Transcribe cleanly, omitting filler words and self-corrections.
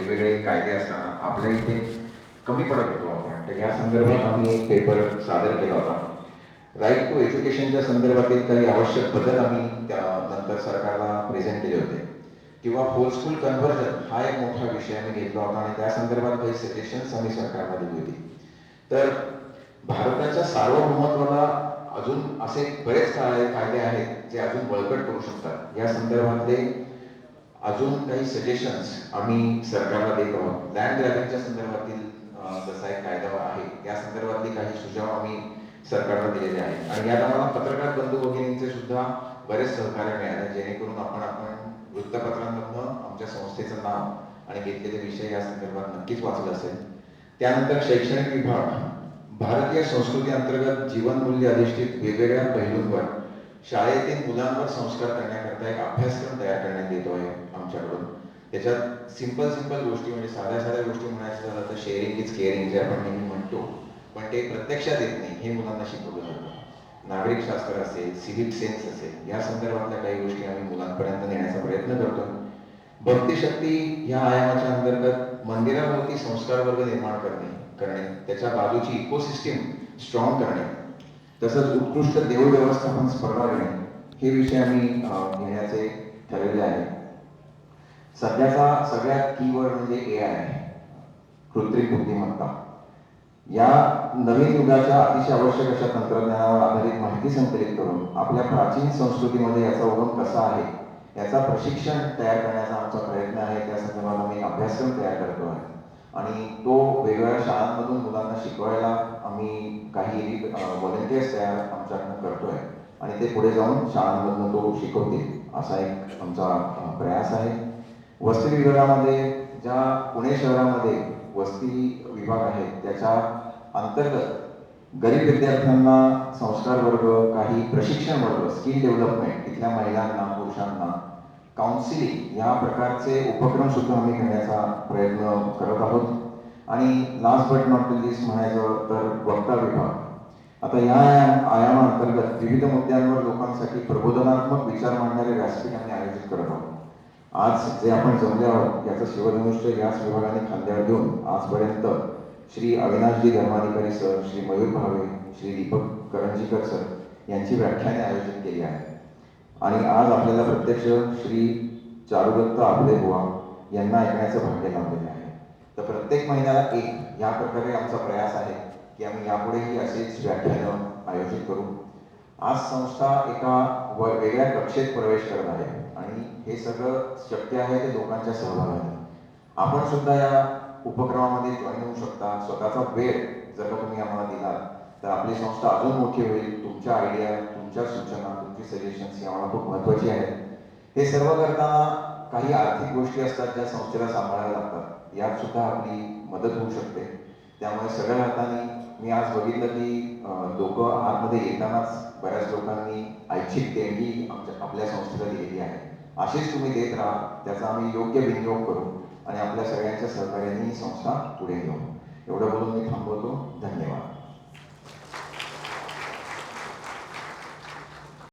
वेगवेगळे कायदे असताना आपल्या इथे कमी पडत होतो आपण. तर या संदर्भात आम्ही एक पेपर सादर केला होता. राईट टू एज्युकेशनच्या संदर्भातील काही आवश्यक बदल आम्ही नंतर सरकारला प्रेझेंट केले होते. किंवा फोर्सफुल कन्व्हर्जन हा एक मोठा विषय आम्ही घेतला होता आणि त्या संदर्भात काही सजेशन्स आम्ही सरकारला दिली होती. तर भारताच्या सार्वभौमत्वाला अजून असे बरेच कायदे आहेत जे अजून बळकट करू शकतात. या संदर्भातले अजून काही सजेशन्स आम्ही सरकारला देत आहोत. लँड ग्रॅबिंगच्या संदर्भातील जसा एक कायदा आहे त्या संदर्भातले काही सुझाव आम्ही सरकारला दिलेले आहेत आणि यात आम्हाला पत्रकार बंधू भगिनींचे सुद्धा बरेच सहकार्य मिळाले, जेणेकरून आपण वृत्तपत्रांमधनं आमच्या संस्थेचं नाव आणि घेतलेले विषय या संदर्भात नक्कीच वाचलं असेल. त्यानंतर शैक्षणिक विभाग भारतीय संस्कृती अंतर्गत जीवनमूल्य अधिष्ठित वेगवेगळ्या पैलूंवर शाळेतील मुलांवर संस्कार करण्याकरता एक अभ्यासक्रम तयार करण्यात येतो आहे आमच्याकडून. त्याच्यात सिंपल गोष्टी म्हणजे साध्या गोष्टी म्हणायचं झालं तर शेअरिंग इज केअरिंग जे आपण नेहमी म्हणतो, पण ते प्रत्यक्षात येत नाही हे मुलांना शिकवलं जातं. नागरिक शास्त्र असेल, सिव्हिक सेन्स असेल, या संदर्भातल्या काही गोष्टी आम्ही मुलांपर्यंत नेण्याचा प्रयत्न करतो. भक्तिशक्ती या आयामाच्या अंतर्गत मंदिराभोवती संस्कार वर्ग निर्माण करणे, त्याच्या बाजूची इकोसिस्टीम स्ट्रॉंग करणे, तसंच उत्कृष्ट देव व्यवस्थापन स्पर्धा घेणे हे विषय आम्ही घेण्याचे ठरवले आहे. सध्याचा सगळ्यात कीवर्ड म्हणजे एआय आहे, कृत्रिम बुद्धिमत्ता. या नवीन युगाच्या अतिशय आवश्यक अशा तंत्रज्ञानावर आधारित माहिती संकलित करून आपल्या प्राचीन संस्कृतीमध्ये याचा उगम कसा आहे याचा प्रशिक्षण तयार करण्याचा आमचा प्रयत्न आहे. त्या संदर्भात आम्ही अभ्यासक्रम तयार करतो आहे आणि तो वेगवेगळ्या शाळांमधून मुलांना शिकवायला आम्ही काही व्हॉलेंटियर्स तयार आमच्याकडून करतोय आणि ते पुढे जाऊन शाळांमधून तो शिकवतील असा एक आमचा प्रयास आहे. वस्ती विभागामध्ये ज्या पुणे शहरामध्ये वस्ती विभाग आहे त्याच्या अंतर्गत गरीब विद्यार्थ्यांना संस्कार वर्ग, काही प्रशिक्षण वर्ग, स्किल डेव्हलपमेंट, इथल्या महिलांना, पुरुषांना काउन्सिलिंग या प्रकारचे उपक्रम सुद्धा आम्ही घेण्याचा प्रयत्न करत आहोत. आणि लास्ट बट नॉट लिस्ट म्हणायचं तर वक्ता विभाग. आता या आयामाअंतर्गत विविध मुद्द्यांवर लोकांसाठी प्रबोधनात्मक विचार मांडणारे व्यासपीठ आम्ही आयोजित करत आहोत. आज जे आपण जमले आहोत याचं शिवधनुष्य याच विभागाने खांद्यावर घेऊन आजपर्यंत श्री अविनाशजी धर्माधिकारी सर, श्री मयूर भावे, श्री दीपक करंजीकर सर यांची व्याख्याने आयोजित केली आहे आणि आज आपल्याला प्रत्यक्ष श्री चारुदत्त आपले बुवा यांना ऐकण्याचं भाग्य लाभलेले आहे. तर प्रत्येक महिन्याला एक या प्रकारे आमचा प्रयास आहे की आम्ही यापुढेही असेच व्याख्यानं आयोजित करू. आज संस्था एका वेगळ्या कक्षेत प्रवेश करत आहे आणि हे सगळं शक्य आहे ते लोकांच्या सहभागाने. आपण सुद्धा या उपक्रमामध्ये जॉईन होऊ शकता. स्वतःचा वेळ जर का तुम्ही आम्हाला दिला तर आपली संस्था अजून मोठी होईल. तुमच्या आयडिया, तुमच्या सूचना, तुमची सजेशन्स ही आम्हाला खूप महत्त्वाची आहेत. हे सर्व करताना काही आर्थिक गोष्टी असतात ज्या संस्थेला सांभाळायला लागतात, यात सुद्धा आपली मदत होऊ शकते. त्यामुळे सगळ्या अर्थाने मी आज बघितलं की लोक आतमध्ये येतानाच बऱ्याच लोकांनी ऐच्छिक देणगी आपल्या संस्थेला दिलेली आहे. अशीच तुम्ही देत राहा, त्याचा आम्ही योग्य विनियोग करू आणि आपल्या सगळ्यांच्या सहकार्याने ही संस्था पुढे घेऊ. एवढं बोलून मी थांबवतो. धन्यवाद.